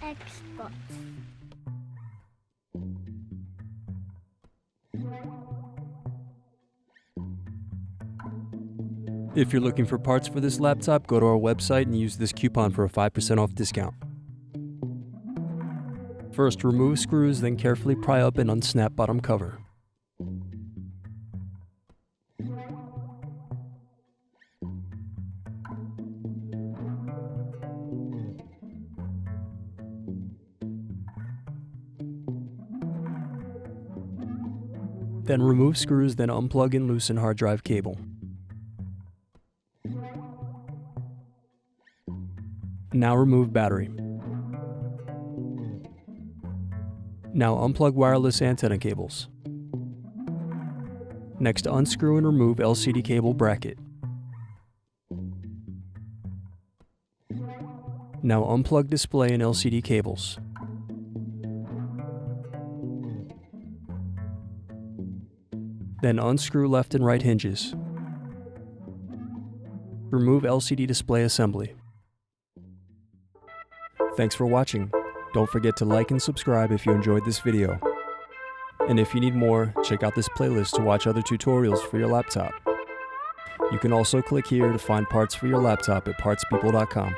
Xbox. If you're looking for parts for this laptop, go to our website and use this coupon for a 5% off discount. First, remove screws, then carefully pry up and unsnap bottom cover. Then remove screws, then unplug and loosen hard drive cable. Now remove battery. Now unplug wireless antenna cables. Next, unscrew and remove LCD cable bracket. Now unplug display and LCD cables. Then unscrew left and right hinges. Remove LCD display assembly. Thanks for watching. Don't forget to like and subscribe if you enjoyed this video. And if you need more, check out this playlist to watch other tutorials for your laptop. You can also click here to find parts for your laptop at partspeople.com.